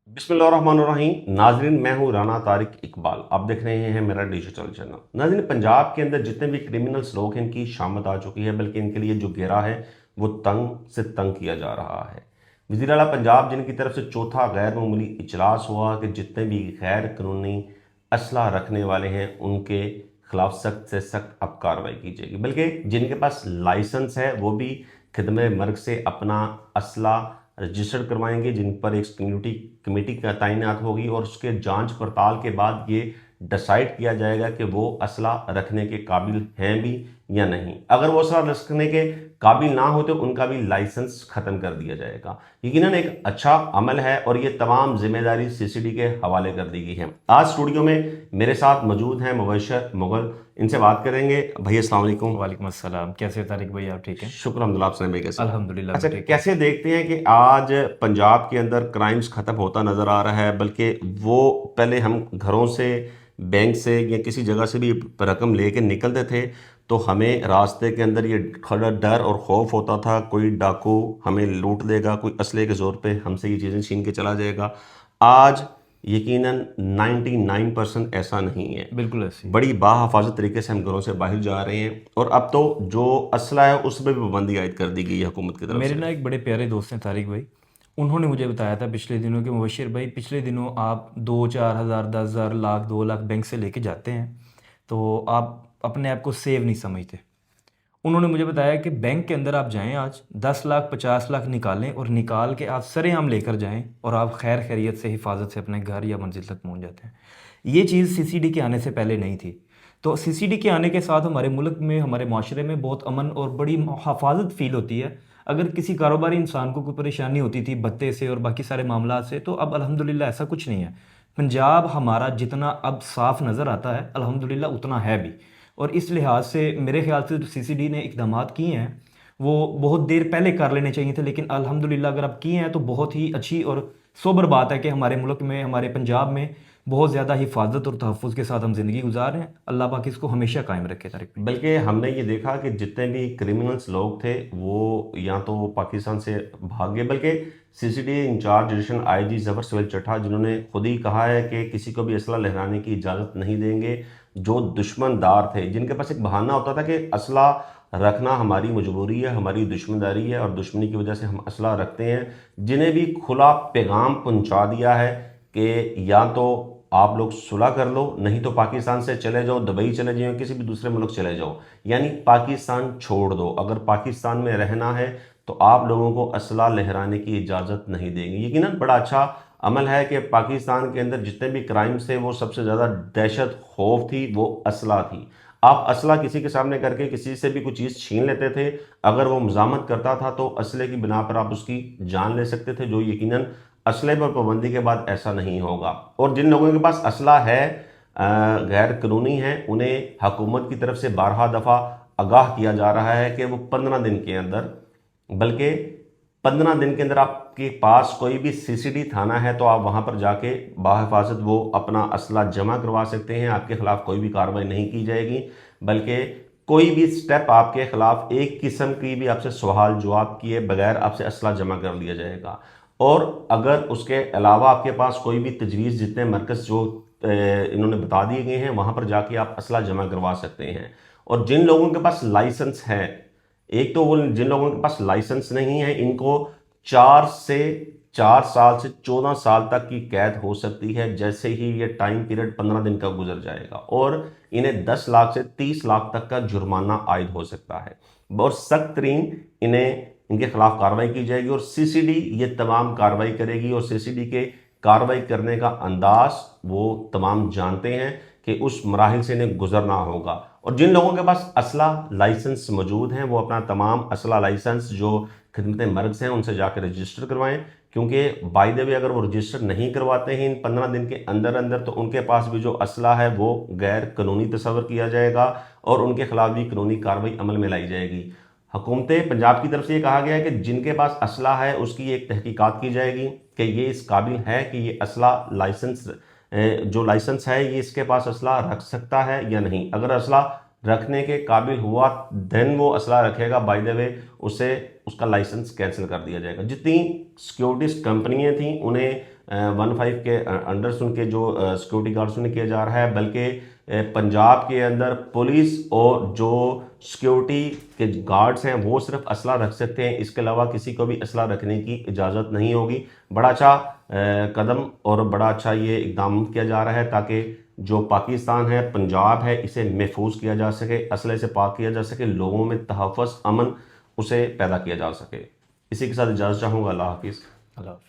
बिस्मिल्लाहिर्रहमानिर्रहीम। नाजरीन, मैं हूँ राना तारिक इकबाल। आप देख रहे हैं मेरा डिजिटल चैनल। नाजरीन, पंजाब के अंदर जितने भी क्रिमिनल्स लोग हैं इनकी शामत आ चुकी है, बल्कि इनके लिए जो घेरा है वो तंग से तंग किया जा रहा है। वज़ीर आला पंजाब जिनकी तरफ से चौथा गैर मामूली इजलास हुआ कि जितने भी गैर कानूनी असला रखने वाले हैं उनके खिलाफ सख्त से सख्त अब कार्रवाई की जाएगी, बल्कि जिनके पास लाइसेंस है वो भी खिदमत मर्ग से अपना असला रजिस्टर्ड करवाएंगे, जिन पर एक कम्युनिटी कमेटी का तैनात होगी और उसके जांच पड़ताल के बाद ये डिसाइड किया जाएगा कि वो असला रखने के काबिल हैं भी या नहीं। अगर वो असला रखने के काबिल ना हो तो उनका भी लाइसेंस ख़त्म कर दिया जाएगा। यकीनन एक अच्छा अमल है और ये तमाम जिम्मेदारी सीसीडी के हवाले कर दी गई है। आज स्टूडियो में मेरे साथ मौजूद हैं मुबशर मुगल, इनसे बात करेंगे। भैया अस्सलाम वालेकुम। वालेकुम अस्सलाम। कैसे हो तारिक भाई, आप ठीक हैं? शुक्र अल्हम्दुलिल्लाह। आप सुनाइए भाई, कैसे? अल्हम्दुलिल्लाह अच्छा, मैं ठीक हूँ। कैसे देखते हैं कि आज पंजाब के अंदर क्राइम्स ख़त्म होता नज़र आ रहा है, बल्कि वो पहले हम घरों से, बैंक से या किसी जगह से भी रकम लेके निकलते थे तो हमें रास्ते के अंदर ये थोड़ा डर और खौफ होता था, कोई डाकू हमें लूट देगा, कोई असले के ज़ोर पे हमसे ये चीज़ें छीन के चला जाएगा। आज यकीनन 99% ऐसा नहीं है। बिल्कुल ऐसी। बड़ी बाहफाजत तरीके से हम घरों से बाहर जा रहे हैं और अब तो जो असला है उस पर भी पाबंदी आयद कर दी गई है हुकूमत की तरफ मेरे से। ना एक बड़े प्यारे दोस्त हैं तारिक भाई, उन्होंने मुझे बताया था पिछले दिनों कि मुबशिर भाई, पिछले दिनों आप 2-4 हज़ार, 10,000, लाख, 2 लाख बैंक से लेके जाते हैं तो आप अपने आप को सेव नहीं समझते। उन्होंने मुझे बताया कि बैंक के अंदर आप जाएं, आज 10 लाख, 50 लाख निकालें और निकाल के आप सरेआम लेकर जाएं और आप खैर खैरियत से, हिफाजत से अपने घर या मंजिल तक पहुंच जाते हैं। ये चीज़ सीसीडी के आने से पहले नहीं थी। तो सीसीडी के आने के साथ हमारे मुल्क में, हमारे माशरे में बहुत अमन और बड़ी हफाजत फील होती है। अगर किसी कारोबारी इंसान को कोई परेशानी होती थी भत्ते से और बाकी सारे मामला से, तो अब अल्हम्दुलिल्लाह ऐसा कुछ नहीं है। पंजाब हमारा जितना अब साफ़ नज़र आता है अल्हम्दुलिल्लाह उतना है भी। और इस लिहाज से मेरे ख्याल से जो सीसीडी ने इक़दामात किए हैं वो बहुत देर पहले कर लेने चाहिए थे, लेकिन अल्हम्दुलिल्लाह अगर आप किए हैं तो बहुत ही अच्छी और सोबर बात है कि हमारे मुल्क में, हमारे पंजाब में बहुत ज़्यादा हिफाजत और तहफ़्फ़ुज़ के साथ हम ज़िंदगी गुजार रहे हैं। अल्लाह पाक इसको हमेशा कायम रखे तारिक भाई। बल्कि हमने ये देखा कि जितने भी क्रिमिनल्स लोग थे वो या तो पाकिस्तान से भाग गए, बल्कि CCD incharge additional IG Zafar सवेल चट्ठा जिन्होंने खुद ही कहा है कि किसी को भी असला लहराने की इजाज़त नहीं देंगे। जो दुश्मनदार थे, जिनके पास एक बहाना होता था कि असला रखना हमारी मजबूरी है, हमारी दुश्मनदारी है और दुश्मनी की वजह से हम असला रखते हैं, जिन्हें भी खुला पैगाम पहुंचा दिया है कि या तो आप लोग सुलह कर लो, नहीं तो पाकिस्तान से चले जाओ, दुबई चले जाओ, किसी भी दूसरे मुल्क चले जाओ, यानी पाकिस्तान छोड़ दो। अगर पाकिस्तान में रहना है तो आप लोगों को असला लहराने की इजाज़त नहीं देंगे। यकीनन बड़ा अच्छा अमल है कि पाकिस्तान के अंदर जितने भी क्राइम्स थे वो सबसे ज़्यादा दहशत खौफ थी वो असला थी। आप असला किसी के सामने करके किसी से भी कुछ चीज़ छीन लेते थे, अगर वो मज़ामत करता था तो असले की बिना पर आप उसकी जान ले सकते थे, जो यकीनन असले पर पाबंदी के बाद ऐसा नहीं होगा। और जिन लोगों के पास असला है गैर कानूनी है, उन्हें हुकूमत की तरफ से 12 दफ़ा आगाह किया जा रहा है कि वो 15 दिन के अंदर, बल्कि 15 दिन के अंदर आपके पास कोई भी सीसीडी थाना है तो आप वहां पर जाके बाहिफाजत वो अपना असला जमा करवा सकते हैं। आपके खिलाफ कोई भी कार्रवाई नहीं की जाएगी, बल्कि कोई भी स्टेप आपके खिलाफ एक किस्म की भी आपसे सवाल जवाब किए बगैर आपसे असला जमा कर लिया जाएगा। और अगर उसके अलावा आपके पास कोई भी तजवीज़, जितने मरकज़ जो इन्होंने बता दिए गए हैं, वहाँ पर जाके आप असला जमा करवा सकते हैं। और जिन लोगों के पास लाइसेंस है, एक तो वो जिन लोगों के पास लाइसेंस नहीं है, इनको 4 साल से 14 साल तक की कैद हो सकती है जैसे ही ये टाइम पीरियड 15 दिन का गुजर जाएगा, और इन्हें 10 लाख से 30 लाख तक का जुर्माना आयद हो सकता है। और सख्त तरीन इनके खिलाफ कार्रवाई की जाएगी और सीसीडी ये तमाम कार्रवाई करेगी। और सीसीडी के कार्रवाई करने का अंदाज वो तमाम जानते हैं कि उस मराहिल से इन्हें गुजरना होगा। और जिन लोगों के पास असला लाइसेंस मौजूद हैं वो अपना तमाम असला लाइसेंस जो खिदमत मर्ग से हैं उनसे जाकर रजिस्टर करवाएं, क्योंकि बाय द वे अगर वो रजिस्टर नहीं करवाते हैं इन 15 दिन के अंदर अंदर तो उनके पास भी जो असला है वो गैर कानूनी तस्वर किया जाएगा और उनके खिलाफ भी कानूनी कार्रवाई अमल में लाई जाएगी। हुकूमत पंजाब की तरफ से ये कहा गया है कि जिनके पास असला है उसकी एक तहकीकात की जाएगी कि ये इस काबिल है कि ये असला लाइसेंस, जो लाइसेंस है ये इसके पास असला रख सकता है या नहीं। अगर असला रखने के काबिल हुआ देन वो असला रखेगा, बाय द वे उसे उसका लाइसेंस कैंसिल कर दिया जाएगा। जितनी सिक्योरिटीज कंपनियां थी उन्हें 15 کے انڈر سن کے جو سیکورٹی گارڈز نے کیا جا رہا ہے، بلکہ پنجاب کے اندر پولیس اور جو سیکورٹی کے گارڈز ہیں وہ صرف اسلحہ رکھ سکتے ہیں، اس کے علاوہ کسی کو بھی اسلحہ رکھنے کی اجازت نہیں ہوگی۔ بڑا اچھا قدم اور بڑا اچھا یہ اقدام کیا جا رہا ہے تاکہ جو پاکستان ہے، پنجاب ہے، اسے محفوظ کیا جا سکے، اسلحے سے پاک کیا جا سکے، لوگوں میں تحفظ، امن اسے پیدا کیا جا سکے۔ اسی کے ساتھ اجازت چاہوں گا، اللہ حافظ۔ اللہ حافظ۔